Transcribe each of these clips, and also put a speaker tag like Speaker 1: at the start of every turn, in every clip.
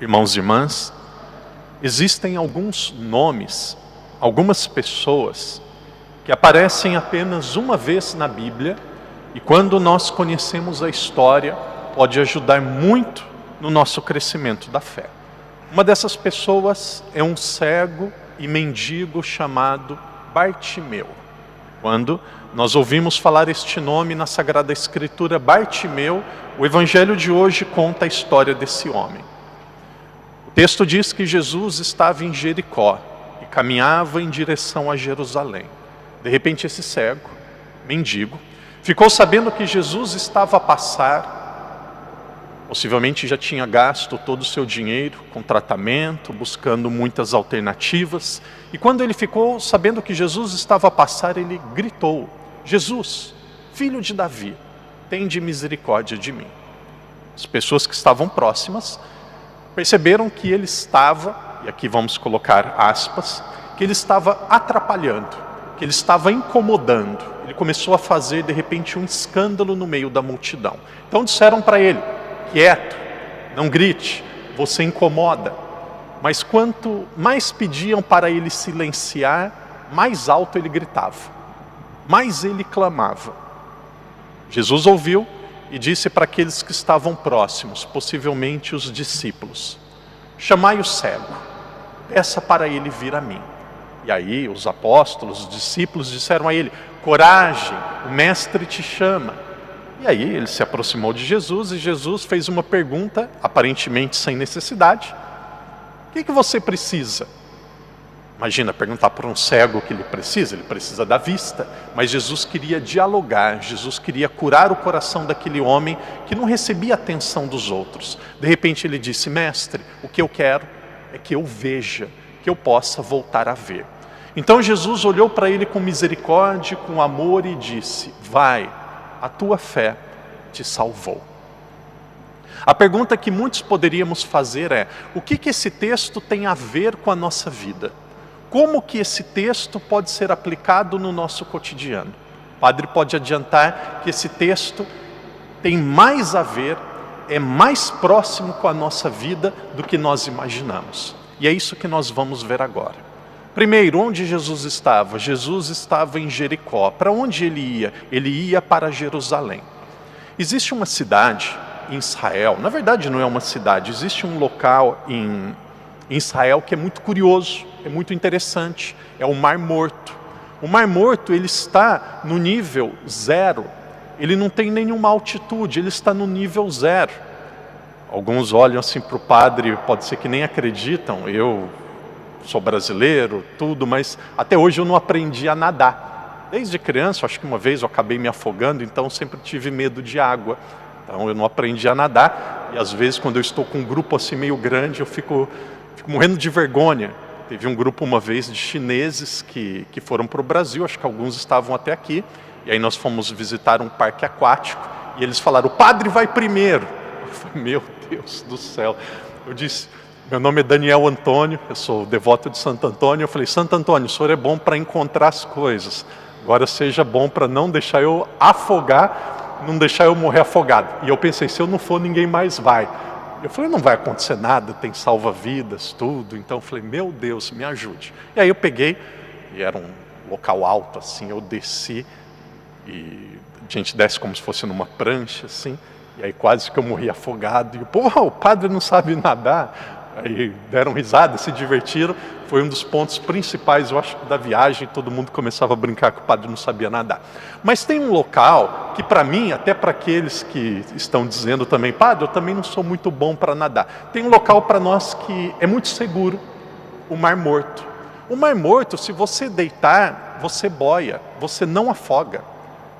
Speaker 1: Irmãos e irmãs, existem alguns nomes, algumas pessoas que aparecem apenas uma vez na Bíblia e quando nós conhecemos a história, pode ajudar muito no nosso crescimento da fé. Uma dessas pessoas é um cego e mendigo chamado Bartimeu. Quando nós ouvimos falar este nome na Sagrada Escritura, Bartimeu, o Evangelho de hoje conta a história desse homem. O texto diz que Jesus estava em Jericó e caminhava em direção a Jerusalém. De repente esse cego, mendigo, ficou sabendo que Jesus estava a passar, possivelmente já tinha gasto todo o seu dinheiro com tratamento, buscando muitas alternativas, e quando ele ficou sabendo que Jesus estava a passar, ele gritou: Jesus, filho de Davi, tende misericórdia de mim. As pessoas que estavam próximas perceberam que ele estava, e aqui vamos colocar aspas, que ele estava atrapalhando, que ele estava incomodando. Ele começou a fazer de repente um escândalo no meio da multidão. Então disseram para ele: quieto, não grite, você incomoda. Mas quanto mais pediam para ele silenciar, mais alto ele gritava, mais ele clamava. Jesus ouviu e disse para aqueles que estavam próximos, possivelmente os discípulos: chamai o cego, peça para ele vir a mim. E aí os apóstolos, os discípulos disseram a ele: coragem, o mestre te chama. E aí ele se aproximou de Jesus e Jesus fez uma pergunta, aparentemente sem necessidade: o que você precisa? Imagina perguntar para um cego o que ele precisa da vista. Mas Jesus queria dialogar, Jesus queria curar o coração daquele homem que não recebia atenção dos outros. De repente ele disse: mestre, o que eu quero é que eu veja, que eu possa voltar a ver. Então Jesus olhou para ele com misericórdia, com amor e disse: vai, a tua fé te salvou. A pergunta que muitos poderíamos fazer é: o que esse texto tem a ver com a nossa vida? Como que esse texto pode ser aplicado no nosso cotidiano? O padre pode adiantar que esse texto tem mais a ver, é mais próximo com a nossa vida do que nós imaginamos. E é isso que nós vamos ver agora. Primeiro, onde Jesus estava? Jesus estava em Jericó. Para onde ele ia? Ele ia para Jerusalém. Existe uma cidade em Israel, na verdade não é uma cidade, existe um local em Israel que é muito curioso, é muito interessante, é o Mar Morto. O Mar Morto, ele está no nível zero, ele não tem nenhuma altitude, ele está no nível zero. Alguns olham assim para o padre, pode ser que nem acreditam, eu sou brasileiro, tudo, mas até hoje eu não aprendi a nadar. Desde criança, acho que uma vez eu acabei me afogando, então sempre tive medo de água. Então eu não aprendi a nadar, e às vezes quando eu estou com um grupo assim meio grande, eu fico morrendo de vergonha. Teve um grupo uma vez de chineses que foram para o Brasil, acho que alguns estavam até aqui, e aí nós fomos visitar um parque aquático, e eles falaram: o padre vai primeiro. Eu falei: meu Deus do céu. Eu disse: meu nome é Daniel Antônio, eu sou devoto de Santo Antônio. Eu falei: Santo Antônio, o senhor é bom para encontrar as coisas, agora seja bom para não deixar eu afogar, não deixar eu morrer afogado. E eu pensei: se eu não for, ninguém mais vai. Eu falei: não vai acontecer nada, tem salva-vidas, tudo. Então eu falei: meu Deus, me ajude. E aí eu peguei, e era um local alto assim, eu desci, e a gente desce como se fosse numa prancha assim, e aí quase que eu morri afogado. E o padre não sabe nadar. Aí deram risada, se divertiram. Foi um dos pontos principais, eu acho, da viagem. Todo mundo começava a brincar que o padre não sabia nadar. Mas tem um local que para mim, até para aqueles que estão dizendo também: padre, eu também não sou muito bom para nadar. Tem um local para nós que é muito seguro: o Mar Morto. O Mar Morto, se você deitar, você boia, você não afoga.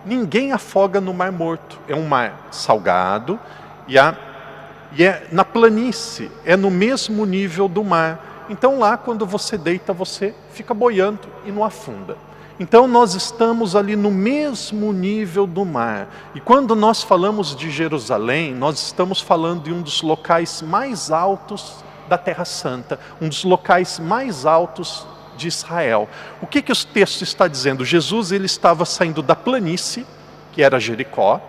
Speaker 1: Ninguém afoga no Mar Morto. É um mar salgado e é na planície, é no mesmo nível do mar. Então lá, quando você deita, você fica boiando e não afunda. Então nós estamos ali no mesmo nível do mar. E quando nós falamos de Jerusalém, nós estamos falando de um dos locais mais altos da Terra Santa, um dos locais mais altos de Israel. O que o texto está dizendo? Jesus, ele estava saindo da planície, que era Jericó,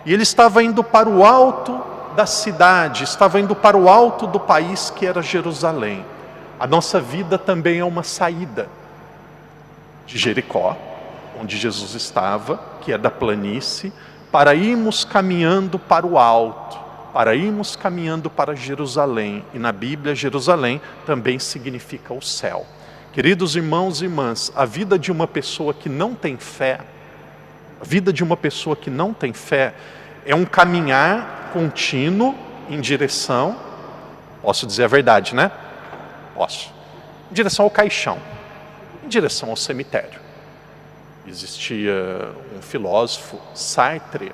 Speaker 1: e ele estava indo para o alto da cidade, estava indo para o alto do país que era Jerusalém. A nossa vida também é uma saída de Jericó, onde Jesus estava, que é da planície, para irmos caminhando para o alto, para irmos caminhando para Jerusalém. E na Bíblia, Jerusalém também significa o céu. Queridos irmãos e irmãs, a vida de uma pessoa que não tem fé, a vida de uma pessoa que não tem fé, é um caminhar contínuo em direção, posso dizer a verdade, né? Posso. Em direção ao caixão, em direção ao cemitério. Existia um filósofo, Sartre,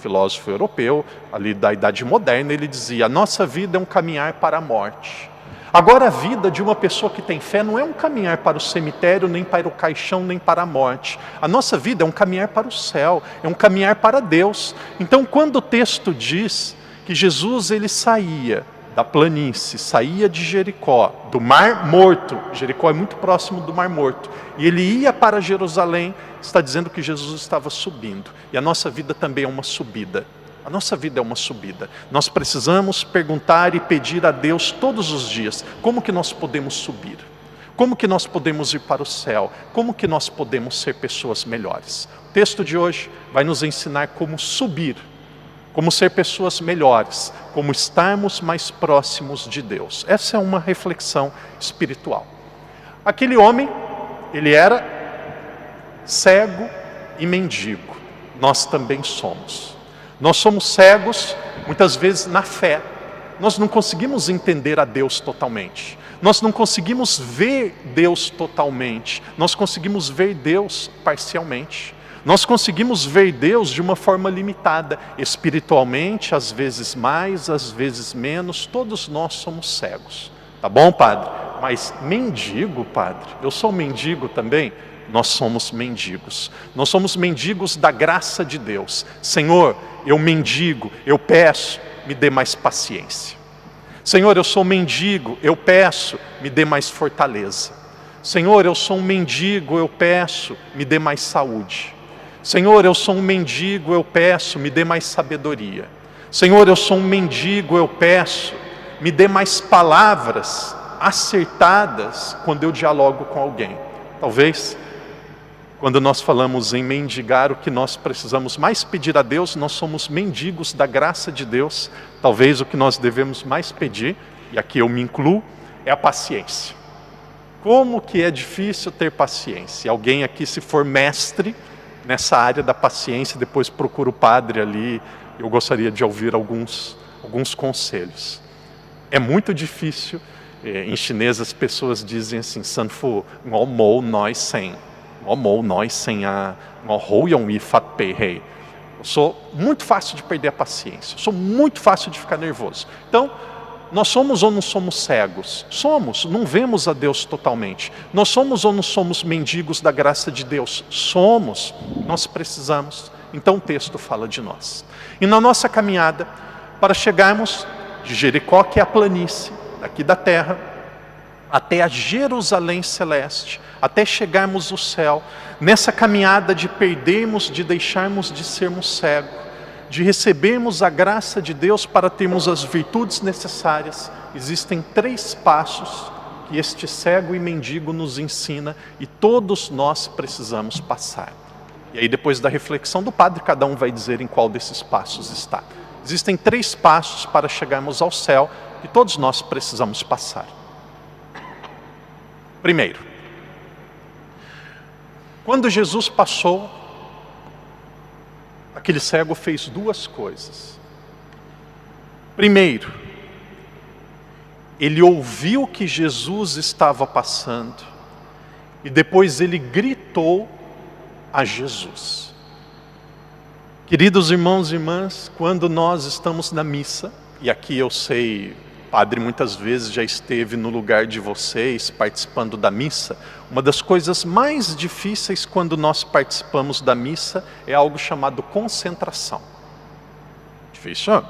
Speaker 1: filósofo europeu, ali da Idade Moderna, ele dizia: a nossa vida é um caminhar para a morte. Agora, a vida de uma pessoa que tem fé não é um caminhar para o cemitério, nem para o caixão, nem para a morte. A nossa vida é um caminhar para o céu, é um caminhar para Deus. Então, quando o texto diz que Jesus ele saía da planície, saía de Jericó, do Mar Morto, Jericó é muito próximo do Mar Morto, e ele ia para Jerusalém, está dizendo que Jesus estava subindo. E a nossa vida também é uma subida. A nossa vida é uma subida. Nós precisamos perguntar e pedir a Deus todos os dias: como que nós podemos subir? Como que nós podemos ir para o céu? Como que nós podemos ser pessoas melhores? O texto de hoje vai nos ensinar como subir, como ser pessoas melhores, como estarmos mais próximos de Deus. Essa é uma reflexão espiritual. Aquele homem, ele era cego e mendigo. Nós também somos. Nós somos cegos, muitas vezes, na fé. Nós não conseguimos entender a Deus totalmente. Nós não conseguimos ver Deus totalmente. Nós conseguimos ver Deus parcialmente. Nós conseguimos ver Deus de uma forma limitada, espiritualmente, às vezes mais, às vezes menos. Todos nós somos cegos. Tá bom, padre? Mas mendigo, padre? Eu sou mendigo também? Nós somos mendigos. Nós somos mendigos da graça de Deus. Senhor, eu mendigo, eu peço, me dê mais paciência. Senhor, eu sou mendigo, eu peço, me dê mais fortaleza. Senhor, eu sou um mendigo, eu peço, me dê mais saúde. Senhor, eu sou um mendigo, eu peço, me dê mais sabedoria. Senhor, eu sou um mendigo, eu peço, me dê mais palavras acertadas quando eu dialogo com alguém. Talvez, quando nós falamos em mendigar, o que nós precisamos mais pedir a Deus, nós somos mendigos da graça de Deus. Talvez o que nós devemos mais pedir, e aqui eu me incluo, é a paciência. Como que é difícil ter paciência? Alguém aqui, se for mestre nessa área da paciência, depois procura o padre ali, eu gostaria de ouvir alguns conselhos. É muito difícil, em chinês as pessoas dizem assim: Sanfu, ngó mou nós sem. Eu sou muito fácil de perder a paciência, sou muito fácil de ficar nervoso. Então, nós somos ou não somos cegos? Somos, não vemos a Deus totalmente. Nós somos ou não somos mendigos da graça de Deus? Somos, nós precisamos. Então o texto fala de nós. E na nossa caminhada, para chegarmos de Jericó, que é a planície, daqui da terra, até a Jerusalém celeste, até chegarmos ao céu, nessa caminhada de perdermos, de deixarmos de sermos cegos, de recebermos a graça de Deus para termos as virtudes necessárias, existem 3 passos que este cego e mendigo nos ensina e todos nós precisamos passar. E aí, depois da reflexão do padre, cada um vai dizer em qual desses passos está. Existem 3 passos para chegarmos ao céu que todos nós precisamos passar. Primeiro, quando Jesus passou, aquele cego fez 2 coisas. Primeiro, ele ouviu que Jesus estava passando e depois ele gritou a Jesus. Queridos irmãos e irmãs, quando nós estamos na missa, e aqui eu sei, padre muitas vezes já esteve no lugar de vocês, participando da missa. Uma das coisas mais difíceis quando nós participamos da missa é algo chamado concentração. Difícil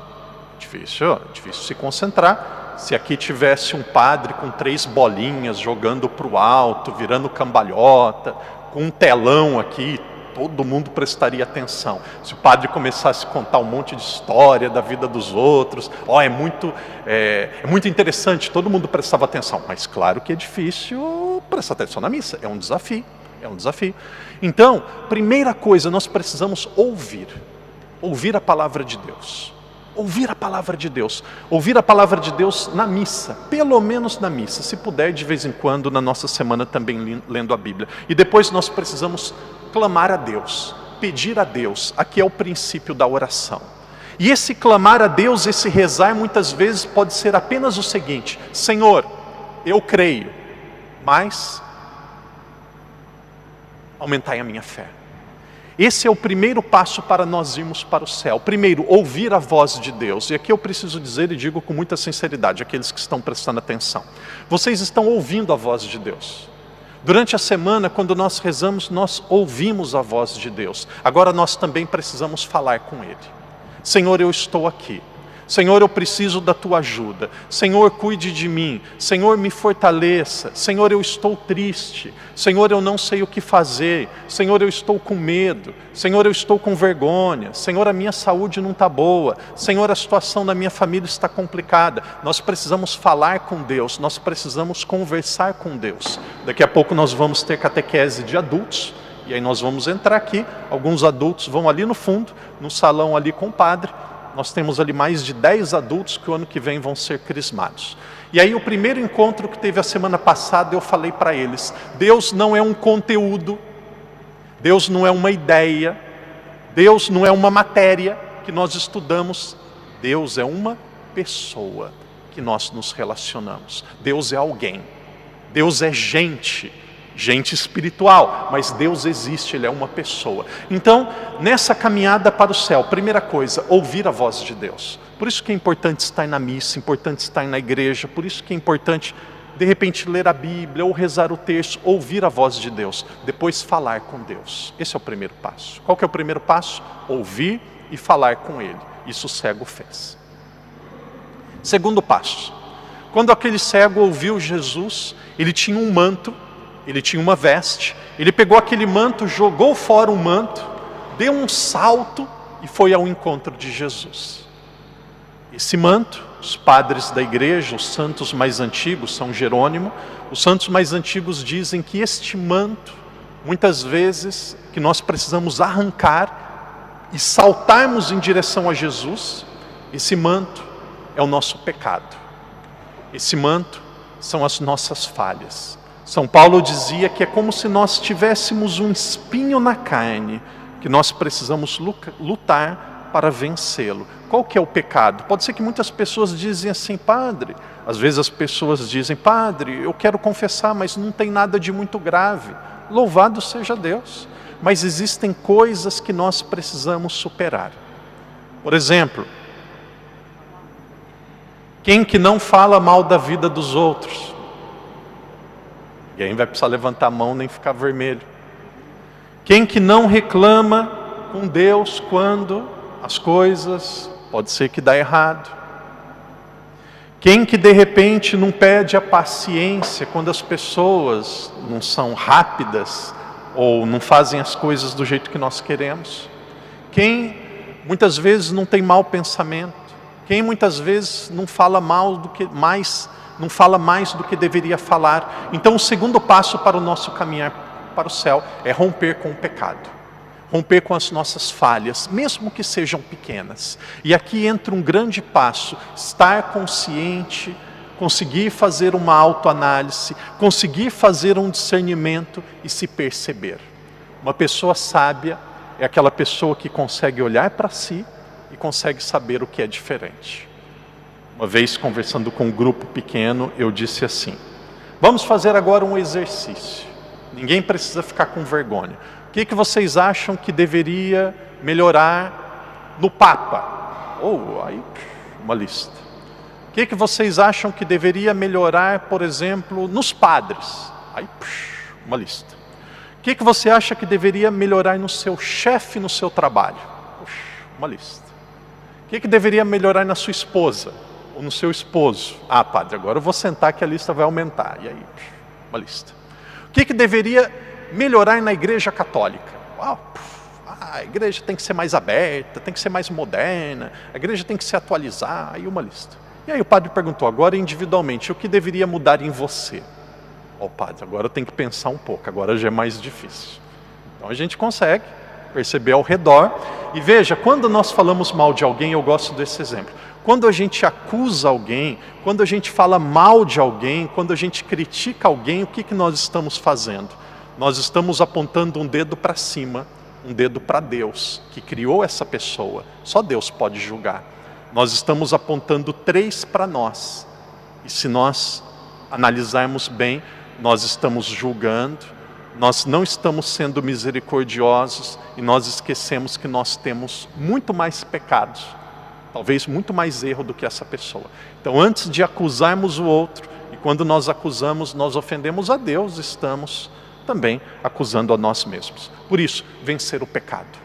Speaker 1: se concentrar. Se aqui tivesse um padre com 3 bolinhas jogando para o alto, virando cambalhota, com um telão aqui, todo mundo prestaria atenção. Se o padre começasse a contar um monte de história da vida dos outros, é muito interessante, todo mundo prestava atenção. Mas claro que é difícil prestar atenção na missa, é um desafio. Então, primeira coisa, nós precisamos ouvir a palavra de Deus. Ouvir a palavra de Deus na missa, pelo menos na missa, se puder de vez em quando na nossa semana também lendo a Bíblia. E depois nós precisamos clamar a Deus, pedir a Deus. Aqui é o princípio da oração. E esse clamar a Deus, esse rezar, muitas vezes pode ser apenas o seguinte: Senhor, eu creio, mas aumentai a minha fé. Esse é o primeiro passo para nós irmos para o céu. Primeiro, ouvir a voz de Deus. E aqui eu preciso dizer e digo com muita sinceridade, aqueles que estão prestando atenção. Vocês estão ouvindo a voz de Deus. Durante a semana, quando nós rezamos, nós ouvimos a voz de Deus. Agora nós também precisamos falar com Ele. Senhor, eu estou aqui. Senhor, eu preciso da Tua ajuda. Senhor, cuide de mim. Senhor, me fortaleça. Senhor, eu estou triste. Senhor, eu não sei o que fazer. Senhor, eu estou com medo. Senhor, eu estou com vergonha. Senhor, a minha saúde não está boa. Senhor, a situação da minha família está complicada. Nós precisamos falar com Deus. Nós precisamos conversar com Deus. Daqui a pouco nós vamos ter catequese de adultos. E aí nós vamos entrar aqui. Alguns adultos vão ali no fundo, no salão ali com o padre. Nós temos ali mais de 10 adultos que o ano que vem vão ser crismados. E aí o primeiro encontro que teve a semana passada, eu falei para eles: Deus não é um conteúdo, Deus não é uma ideia, Deus não é uma matéria que nós estudamos, Deus é uma pessoa que nós nos relacionamos. Deus é alguém, Deus é gente espiritual, mas Deus existe, Ele é uma pessoa. Então, nessa caminhada para o céu, primeira coisa, ouvir a voz de Deus. Por isso que é importante estar na missa, importante estar na igreja, por isso que é importante, de repente, ler a Bíblia, ou rezar o texto, ouvir a voz de Deus, depois falar com Deus. Esse é o primeiro passo. Qual que é o primeiro passo? Ouvir e falar com Ele. Isso o cego fez. Segundo passo, quando aquele cego ouviu Jesus, ele tinha um manto, ele tinha uma veste, ele pegou aquele manto, jogou fora o manto, deu um salto e foi ao encontro de Jesus. Esse manto, os padres da igreja, os santos mais antigos, São Jerônimo, os santos mais antigos dizem que este manto, muitas vezes, que nós precisamos arrancar e saltarmos em direção a Jesus, esse manto é o nosso pecado. Esse manto são as nossas falhas. São Paulo dizia que é como se nós tivéssemos um espinho na carne, que nós precisamos lutar para vencê-lo. Qual que é o pecado? Pode ser que muitas pessoas dizem assim: padre, às vezes as pessoas dizem: padre, eu quero confessar, mas não tem nada de muito grave. Louvado seja Deus. Mas existem coisas que nós precisamos superar. Por exemplo, quem que não fala mal da vida dos outros? Ninguém vai precisar levantar a mão nem ficar vermelho. Quem que não reclama com Deus quando as coisas pode ser que dá errado? Quem que de repente não pede a paciência quando as pessoas não são rápidas ou não fazem as coisas do jeito que nós queremos? Quem muitas vezes não tem mau pensamento? Quem muitas vezes não fala não fala mais do que deveria falar? Então o segundo passo para o nosso caminhar para o céu é romper com o pecado. Romper com as nossas falhas, mesmo que sejam pequenas. E aqui entra um grande passo: estar consciente, conseguir fazer uma autoanálise, conseguir fazer um discernimento e se perceber. Uma pessoa sábia é aquela pessoa que consegue olhar para si e consegue saber o que é diferente. Uma vez, conversando com um grupo pequeno, eu disse assim: vamos fazer agora um exercício. Ninguém precisa ficar com vergonha. O que vocês acham que deveria melhorar no Papa? Aí, uma lista. O que vocês acham que deveria melhorar, por exemplo, nos padres? Aí, uma lista. O que você acha que deveria melhorar no seu chefe, no seu trabalho? Uma lista. O que deveria melhorar na sua esposa? Ou no seu esposo? Padre, agora eu vou sentar que a lista vai aumentar. E aí, uma lista. O que deveria melhorar na igreja católica? A igreja tem que ser mais aberta, tem que ser mais moderna, a igreja tem que se atualizar, aí uma lista. E aí o padre perguntou, agora individualmente, o que deveria mudar em você? Padre, agora eu tenho que pensar um pouco, agora já é mais difícil. Então a gente consegue perceber ao redor. E veja, quando nós falamos mal de alguém, eu gosto desse exemplo. Quando a gente acusa alguém, quando a gente fala mal de alguém, quando a gente critica alguém, o que nós estamos fazendo? Nós estamos apontando um dedo para cima, um dedo para Deus, que criou essa pessoa. Só Deus pode julgar. Nós estamos apontando 3 para nós. E se nós analisarmos bem, nós estamos julgando, nós não estamos sendo misericordiosos e nós esquecemos que nós temos muito mais pecados, talvez muito mais erro do que essa pessoa. Então, antes de acusarmos o outro, e quando nós acusamos, nós ofendemos a Deus, estamos também acusando a nós mesmos. Por isso, vencer o pecado,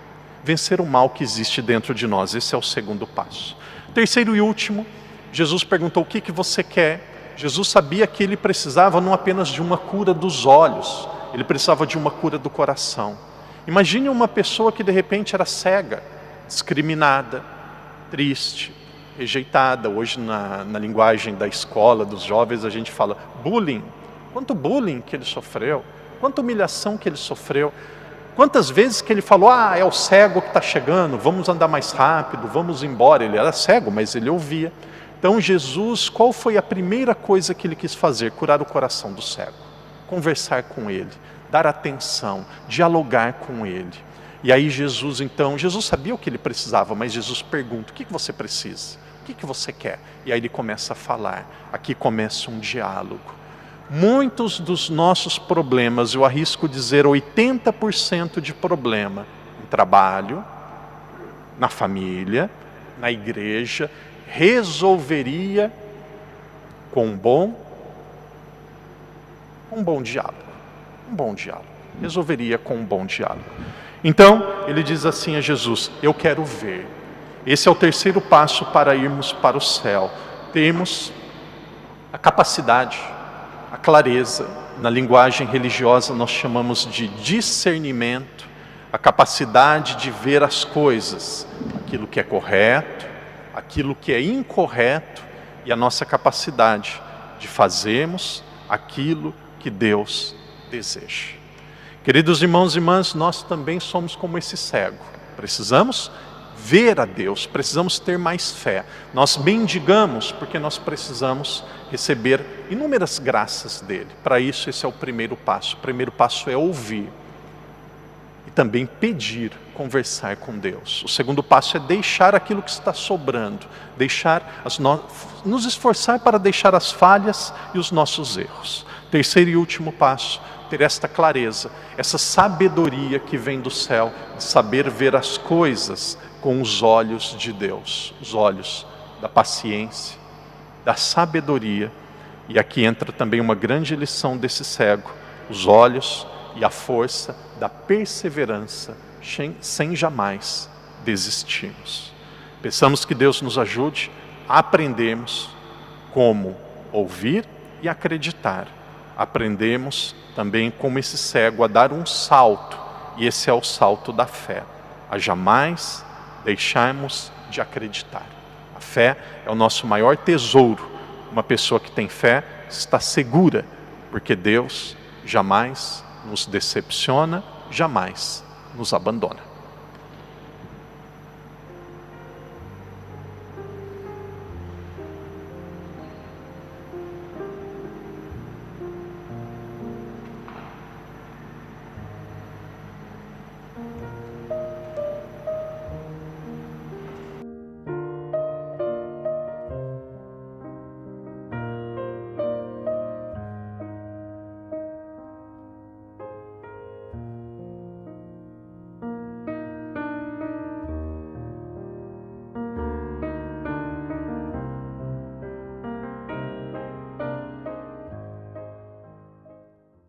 Speaker 1: vencer o mal que existe dentro de nós, esse é o segundo passo. Terceiro e último, Jesus perguntou, o que você quer? Jesus sabia que ele precisava não apenas de uma cura dos olhos, ele precisava de uma cura do coração. Imagine uma pessoa que de repente era cega, discriminada, triste, rejeitada. Hoje na linguagem da escola, dos jovens, a gente fala bullying. Quanto bullying que ele sofreu, quanta humilhação que ele sofreu. Quantas vezes que ele falou, é o cego que está chegando, vamos andar mais rápido, vamos embora. Ele era cego, mas ele ouvia. Então Jesus, qual foi a primeira coisa que ele quis fazer? Curar o coração do cego. Conversar com ele, dar atenção, dialogar com ele. E aí Jesus sabia o que ele precisava, mas Jesus pergunta, o que você precisa? O que você quer? E aí ele começa a falar. Aqui começa um diálogo. Muitos dos nossos problemas, eu arrisco dizer 80% de problema, no trabalho, na família, na igreja, resolveria com um bom diálogo. Um bom diálogo. Resolveria com um bom diálogo. Então, ele diz assim a Jesus, eu quero ver. Esse é o terceiro passo para irmos para o céu. Temos a capacidade, a clareza. Na linguagem religiosa nós chamamos de discernimento, a capacidade de ver as coisas, aquilo que é correto, aquilo que é incorreto e a nossa capacidade de fazermos aquilo que Deus deseja. Queridos irmãos e irmãs, nós também somos como esse cego. Precisamos ver a Deus, precisamos ter mais fé. Nós mendigamos porque nós precisamos receber inúmeras graças dele. Para isso, esse é o primeiro passo. O primeiro passo é ouvir. E também pedir, conversar com Deus. O segundo passo é deixar aquilo que está sobrando, nos esforçar para deixar as falhas e os nossos erros. Terceiro e último passo, ter esta clareza, essa sabedoria que vem do céu, de saber ver as coisas com os olhos de Deus, os olhos da paciência, da sabedoria. E aqui entra também uma grande lição desse cego, os olhos e a força da perseverança, sem jamais desistirmos. Peçamos que Deus nos ajude a aprendermos como ouvir e acreditar. Aprendemos também como esse cego a dar um salto, e esse é o salto da fé, a jamais deixarmos de acreditar. A fé é o nosso maior tesouro. Uma pessoa que tem fé está segura, porque Deus jamais nos decepciona, jamais nos abandona.